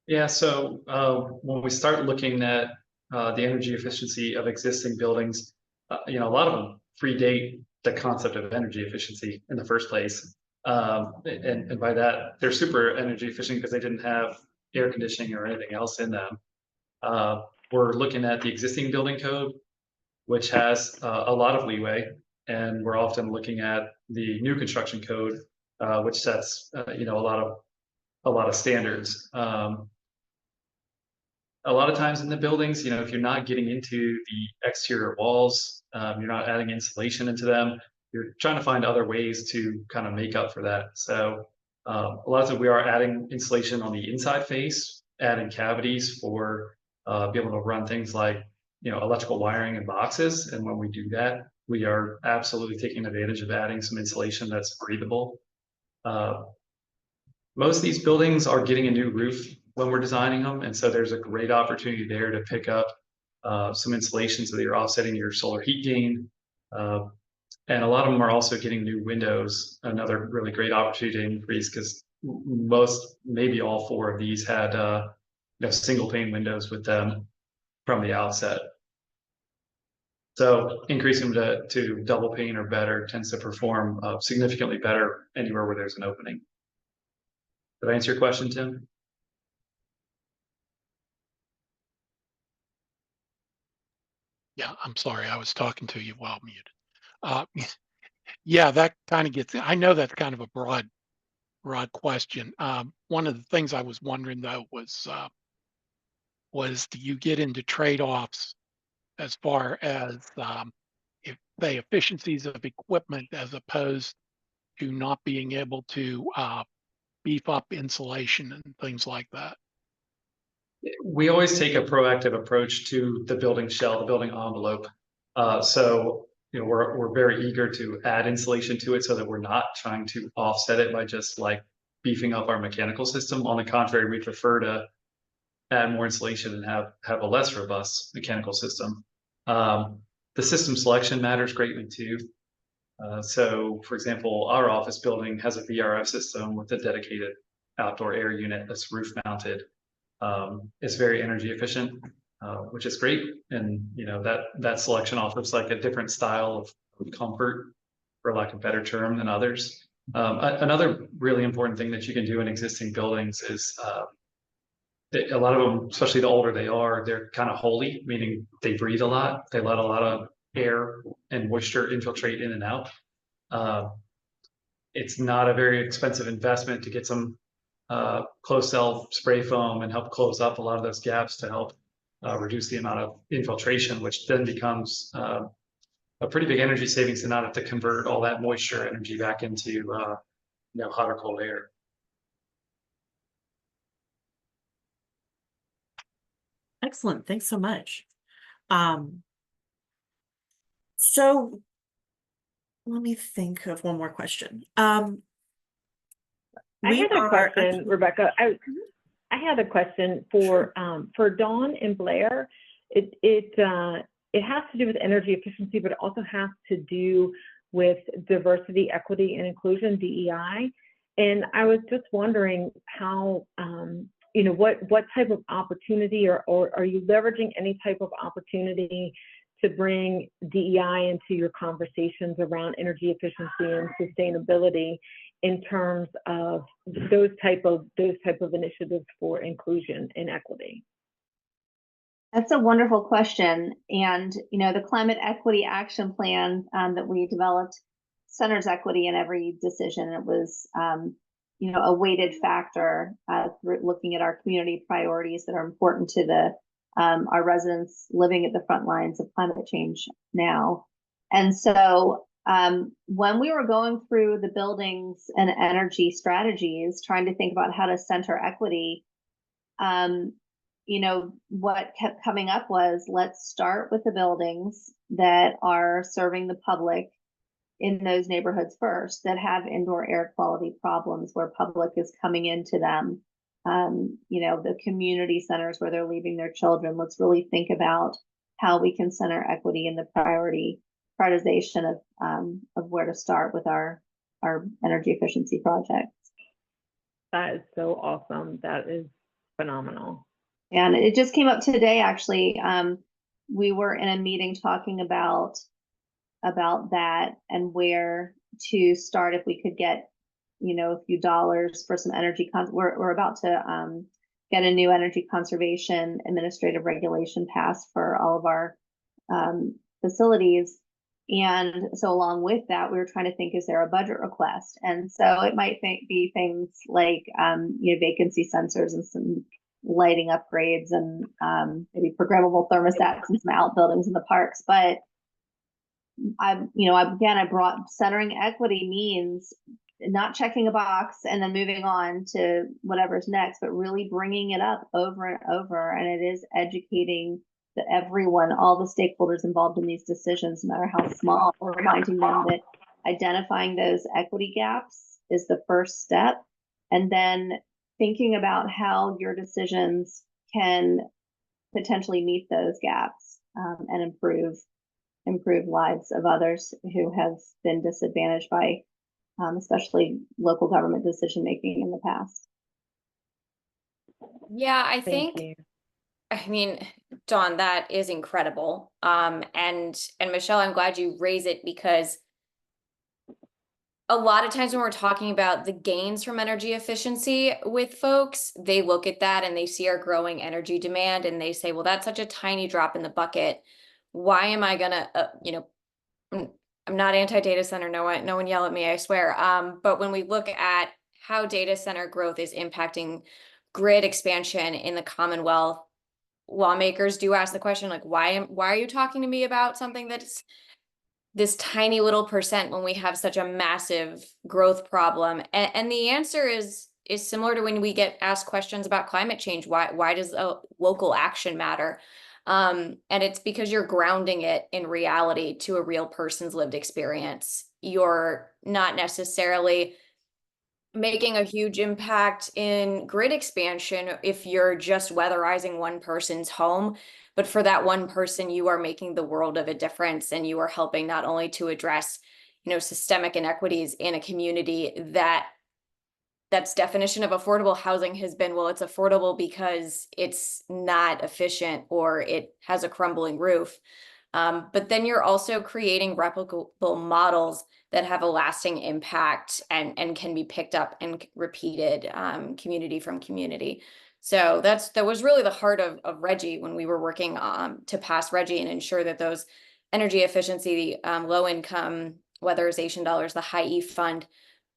Yeah, so when we start looking at the energy efficiency of existing buildings, a lot of them predate the concept of energy efficiency in the first place. And by that, they're super energy efficient because they didn't have air conditioning or anything else in them. We're looking at the existing building code, which has a lot of leeway, and we're often looking at the new construction code, which sets a lot of standards. A lot of times in the buildings, if you're not getting into the exterior walls, you're not adding insulation into them, you're trying to find other ways to kind of make up for that. So a lot of times we are adding insulation on the inside face, adding cavities for be able to run things like electrical wiring and boxes. And when we do that, we are absolutely taking advantage of adding some insulation that's breathable. Most of these buildings are getting a new roof when we're designing them, and so there's a great opportunity there to pick up some insulation so that you're offsetting your solar heat gain. And a lot of them are also getting new windows, another really great opportunity to increase, because most, maybe all 4 of these had single pane windows with them from the outset. So increasing to double pane or better tends to perform significantly better anywhere where there's an opening. Did I answer your question, Tim? Yeah, I'm sorry, I was talking to you while muted. Yeah, that kind of gets, I know that's kind of a broad question. One of the things I was wondering though was do you get into trade-offs as far as if the efficiencies of equipment as opposed to not being able to beef up insulation and things like that? We always take a proactive approach to the building shell, the building envelope. So we're very eager to add insulation to it so that we're not trying to offset it by just like beefing up our mechanical system. On the contrary, we prefer to add more insulation and have a less robust mechanical system. The system selection matters greatly too. So for example, our office building has a VRF system with a dedicated outdoor air unit that's roof mounted. It's very energy efficient, which is great. And that selection offers like a different style of comfort, for lack of a better term, than others. Another really important thing that you can do in existing buildings is a lot of them, especially the older they are, they're kind of holy, meaning they breathe a lot. They let a lot of air and moisture infiltrate in and out. It's not a very expensive investment to get some closed cell spray foam and help close up a lot of those gaps to help reduce the amount of infiltration, which then becomes a pretty big energy savings to not have to convert all that moisture energy back into hot or cold air. Excellent. Thanks so much. So let me think of one more question. I had a question, Rebecca. I had a question for Dawn and Blair. It has to do with energy efficiency, but it also has to do with diversity, equity, and inclusion, DEI. And I was just wondering how, what type of opportunity or are you leveraging any type of opportunity to bring DEI into your conversations around energy efficiency and sustainability in terms of those type of initiatives for inclusion and equity? That's a wonderful question. And, the Climate Equity Action Plan that we developed centers equity in every decision. It was, a weighted factor through looking at our community priorities that are important to our residents living at the front lines of climate change now. And so when we were going through the buildings and energy strategies, trying to think about how to center equity, what kept coming up was, let's start with the buildings that are serving the public in those neighborhoods first, that have indoor air quality problems where public is coming into them. The community centers where they're leaving their children. Let's really think about how we can center equity in the prioritization of where to start with our energy efficiency projects. That is so awesome. That is phenomenal. And it just came up today, actually. We were in a meeting talking about that and where to start if we could get, a few dollars for some energy. We're about to get a new energy conservation administrative regulation passed for all of our facilities. And so along with that, we were trying to think, is there a budget request? And so it might be things like, vacancy sensors and some lighting upgrades and maybe programmable thermostats and some outbuildings in the parks. But I brought centering equity means not checking a box and then moving on to whatever's next, but really bringing it up over and over. And it is educating everyone, all the stakeholders involved in these decisions, no matter how small, or reminding them that identifying those equity gaps is the first step. And then thinking about how your decisions can potentially meet those gaps and improve lives of others who have been disadvantaged by especially local government decision making in the past. Yeah, I Thank think, you. I mean, Dawn, that is incredible. And Michelle, I'm glad you raise it, because a lot of times when we're talking about the gains from energy efficiency with folks, they look at that and they see our growing energy demand and they say, well, that's such a tiny drop in the bucket. Why am I gonna, I'm not anti-data center, no one yell at me, I swear. But when we look at how data center growth is impacting grid expansion in the Commonwealth, lawmakers do ask the question, like, why are you talking to me about something that's this tiny little percent when we have such a massive growth problem? And the answer is similar to when we get asked questions about climate change. Why does a local action matter? And it's because you're grounding it in reality to a real person's lived experience. You're not necessarily making a huge impact in grid expansion if you're just weatherizing one person's home, but for that one person, you are making the world of a difference, and you are helping not only to address, systemic inequities in a community that's definition of affordable housing has been, well, it's affordable because it's not efficient or it has a crumbling roof. But then you're also creating replicable models that have a lasting impact and can be picked up and repeated community from community. So that was really the heart of RGGI when we were working to pass RGGI and ensure that those energy efficiency, low income weatherization dollars, the High E Fund,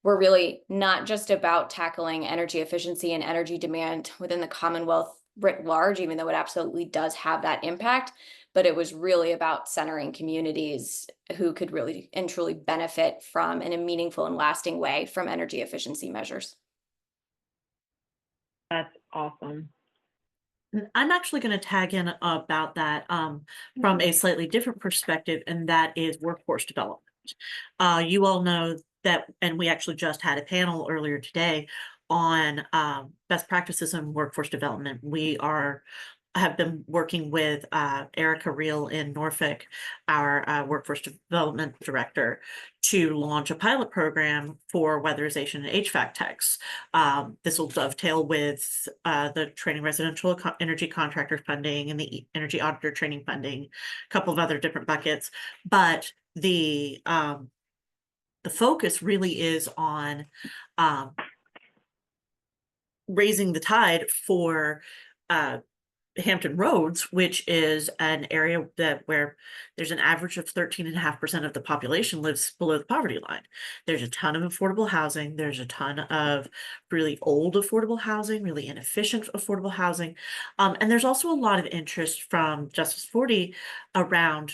were really not just about tackling energy efficiency and energy demand within the Commonwealth writ large, even though it absolutely does have that impact, but it was really about centering communities who could really and truly benefit from, in a meaningful and lasting way, from energy efficiency measures. That's awesome. I'm actually going to tag in about that from a slightly different perspective, and that is workforce development. You all know that, and we actually just had a panel earlier today on best practices in workforce development. Have been working with Erica Reel in Norfolk, our workforce development director, to launch a pilot program for weatherization and HVAC techs. This will dovetail with the training residential energy contractor funding and the energy auditor training funding, a couple of other different buckets. But the focus really is on raising the tide for Hampton Roads, which is an area where there's an average of 13.5% of the population lives below the poverty line. There's a ton of affordable housing. There's a ton of really old affordable housing, really inefficient affordable housing. And there's also a lot of interest from Justice 40 around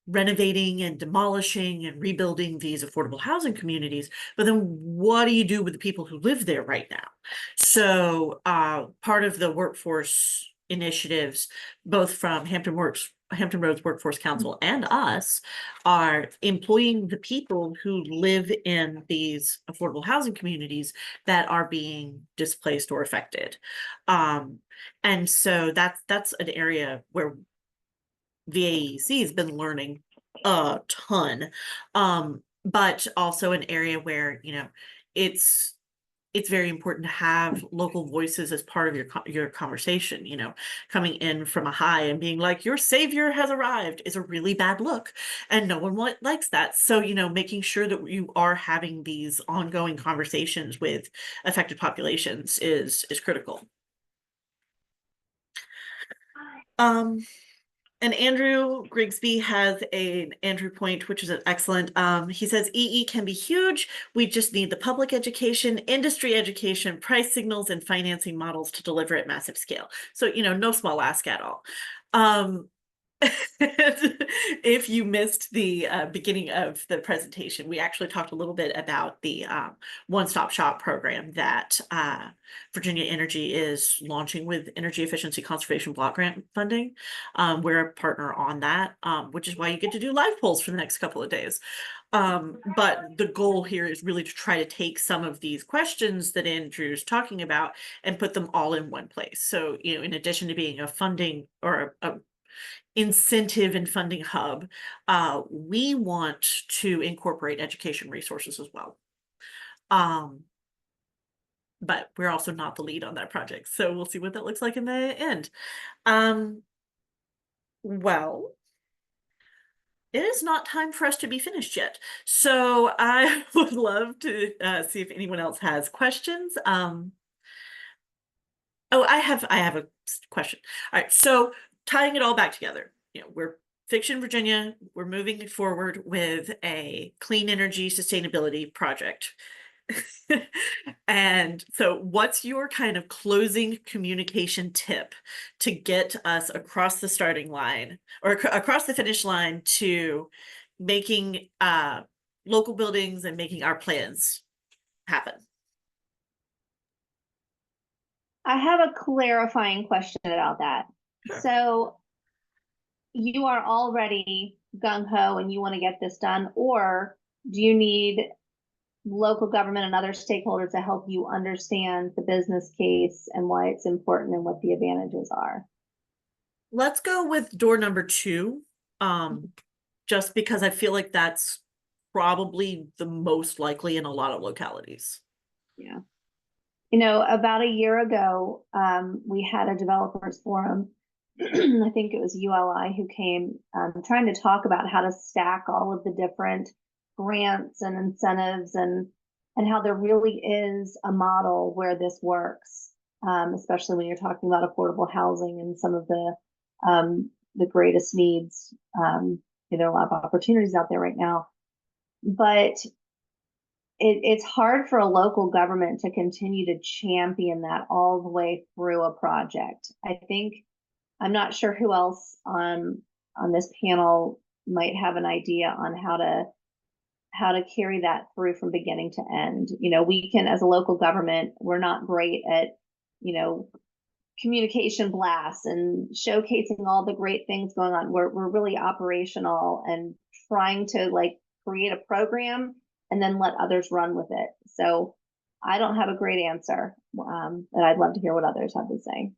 renovating and demolishing and rebuilding these affordable housing communities. But then what do you do with the people who live there right now? So part of the workforce initiatives, both from Hampton Roads Workforce Council and us, are employing the people who live in these affordable housing communities that are being displaced or affected. And so that's an area where VAEC has been learning a ton, but also an area where, you know, it's very important to have local voices as part of your conversation. You know, coming in from a high and being like, your savior has arrived is a really bad look, and no one likes that. So, you know, making sure that you are having these ongoing conversations with affected populations is critical. And Andrew Grigsby has an Andrew point, which is an excellent. He says EE can be huge. We just need the public education, industry education, price signals, and financing models to deliver at massive scale. So, you know, no small ask at all. If you missed the beginning of the presentation, we actually talked a little bit about the one-stop shop program that Virginia Energy is launching with Energy Efficiency Conservation Block Grant funding. We're a partner on that, which is why you get to do live polls for the next couple of days. But the goal here is really to try to take some of these questions that Andrew's talking about and put them all in one place. So, you know, in addition to being a funding or a incentive and funding hub, we want to incorporate education resources as well. But we're also not the lead on that project, so we'll see what that looks like in the end. Well, it is not time for us to be finished yet, so I would love to see if anyone else has questions. Oh, I have a question. All right, so tying it all back together, you know, we're Fiction Virginia, we're moving forward with a clean energy sustainability project. And so what's your kind of closing communication tip to get us across the starting line or across the finish line to making local buildings and making our plans happen? I have a clarifying question about that. Sure. So you are already gung-ho and you want to get this done, or do you need local government and other stakeholders to help you understand the business case and why it's important and what the advantages are? Let's go with door number 2, just because I feel like that's probably the most likely in a lot of localities. Yeah. You know, about a year ago, we had a developers forum. I think it was ULI who came trying to talk about how to stack all of the different grants and incentives and how there really is a model where this works, especially when you're talking about affordable housing and some of the greatest needs. There are a lot of opportunities out there right now, but it's hard for a local government to continue to champion that all the way through a project. I think, I'm not sure who else on this panel might have an idea on how to carry that through from beginning to end. You know, we can, as a local government, we're not great at, you know, communication blasts and showcasing all the great things going on. We're really operational and trying to like create a program and then let others run with it. So I don't have a great answer, and I'd love to hear what others have to say.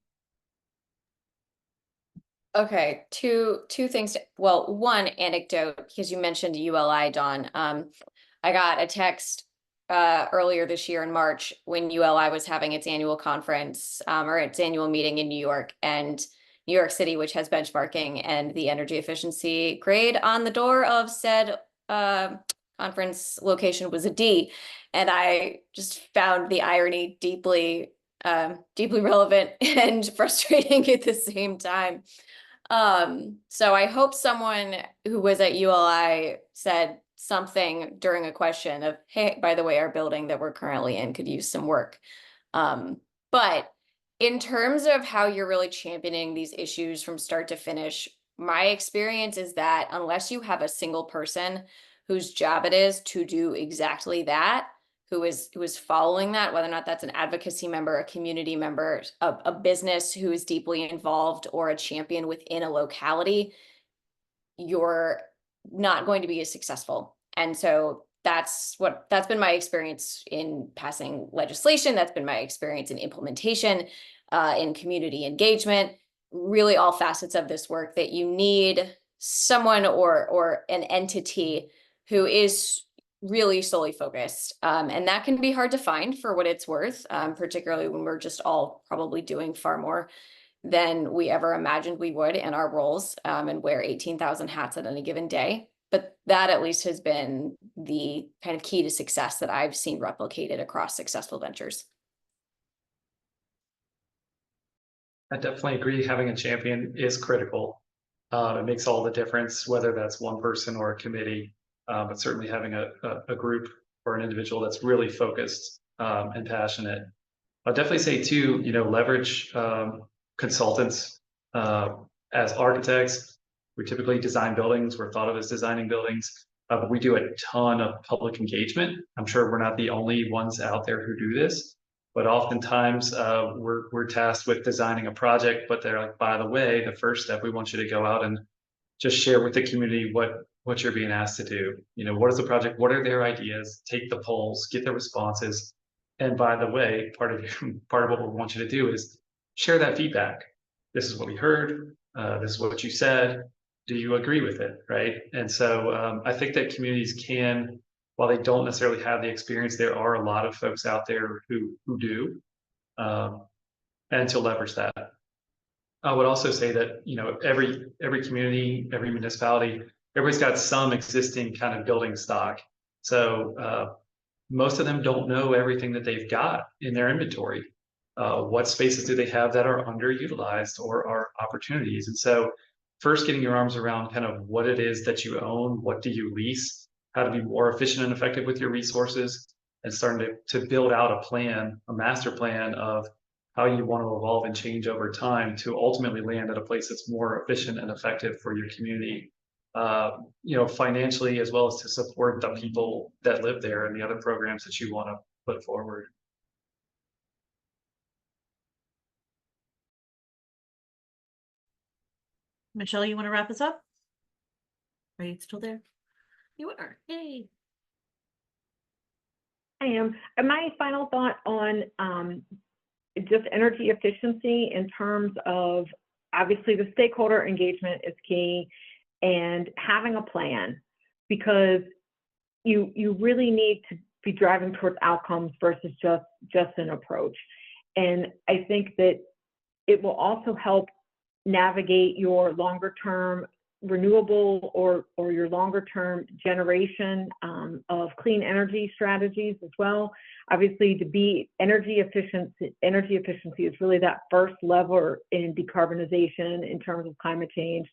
Okay, two things. Well, one anecdote, because you mentioned ULI, Dawn. I got a text earlier this year in March when ULI was having its annual conference or its annual meeting in New York, and New York City, which has benchmarking and the energy efficiency grade on the door of said conference location was a D. And I just found the irony deeply relevant and frustrating at the same time. So I hope someone who was at ULI said something during a question of, hey, by the way, our building that we're currently in could use some work. But in terms of how you're really championing these issues from start to finish, my experience is that unless you have a single person whose job it is to do exactly that, who is following that, whether or not that's an advocacy member, a community member, a business who is deeply involved, or a champion within a locality, you're not going to be as successful. And so that's been my experience in passing legislation. That's been my experience in implementation, in community engagement, really all facets of this work, that you need someone or an entity who is really solely focused. And that can be hard to find for what it's worth, particularly when we're just all probably doing far more than we ever imagined we would in our roles, and wear 18,000 hats at any given day. But that at least has been the kind of key to success that I've seen replicated across successful ventures. I definitely agree. Having a champion is critical. It makes all the difference, whether that's one person or a committee, but certainly having a group or an individual that's really focused and passionate. I'll definitely say too, leverage consultants as architects. We typically design buildings. We're thought of as designing buildings, but we do a ton of public engagement. I'm sure we're not the only ones out there who do this, but oftentimes we're tasked with designing a project, but they're like, by the way, the first step, we want you to go out and just share with the community what you're being asked to do. What is the project? What are their ideas? Take the polls, get the responses. And by the way, part of what we want you to do is share that feedback. This is what we heard. This is what you said. Do you agree with it? Right. And so I think that communities can, while they don't necessarily have the experience, there are a lot of folks out there who do, and to leverage that. I would also say that, every community, every municipality, everybody's got some existing kind of building stock. So most of them don't know everything that they've got in their inventory. What spaces do they have that are underutilized or are opportunities? And so first getting your arms around kind of what it is that you own, what do you lease, how to be more efficient and effective with your resources, and starting to build out a plan, a master plan of how you want to evolve and change over time to ultimately land at a place that's more efficient and effective for your community, financially, as well as to support the people that live there and the other programs that you want to put forward. Michelle, you want to wrap us up? Are you still there? You are. Yay. I am. And my final thought on just energy efficiency in terms of, obviously the stakeholder engagement is key, and having a plan, because you really need to be driving towards outcomes versus just an approach. And I think that it will also help navigate your longer term renewable or your longer term generation of clean energy strategies as well. Obviously, to be energy efficiency is really that first lever in decarbonization in terms of climate change,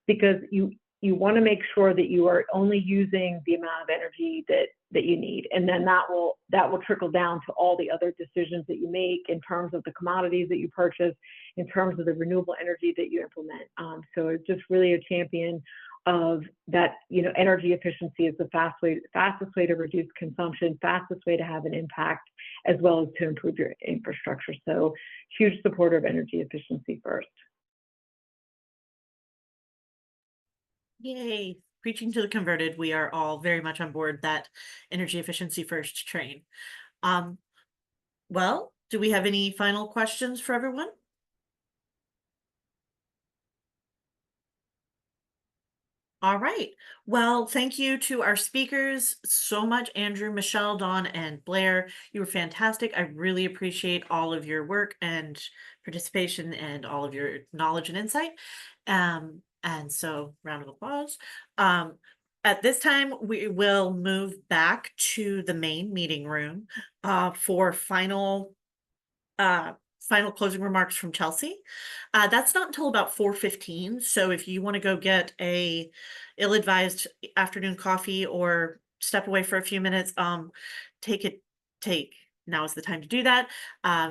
because you want to make sure that you are only using the amount of energy that you need, and then that will trickle down to all the other decisions that you make in terms of the commodities that you purchase, in terms of the renewable energy that you implement. So it's just really a champion of that. Energy efficiency is the fastest way to reduce consumption, fastest way to have an impact, as well as to improve your infrastructure. So huge supporter of energy efficiency first. Yay. Preaching to the converted. We are all very much on board that energy efficiency first train. Well, do we have any final questions for everyone? All right. Well, thank you to our speakers so much, Andrew, Michelle, Dawn, and Blair. You were fantastic. I really appreciate all of your work and participation and all of your knowledge and insight. And so round of applause. At this time, we will move back to the main meeting room for final closing remarks from Chelsea. That's not until about 4:15. So if you want to go get a ill-advised afternoon coffee or step away for a few minutes, take now is the time to do that.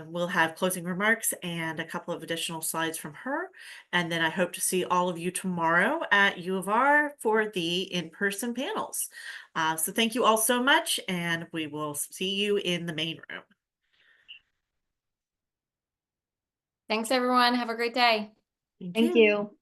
We'll have closing remarks and a couple of additional slides from her. And then I hope to see all of you tomorrow at U of R for the in-person panels. So thank you all so much, and we will see you in the main room. Thanks, everyone. Have a great day. Thank you.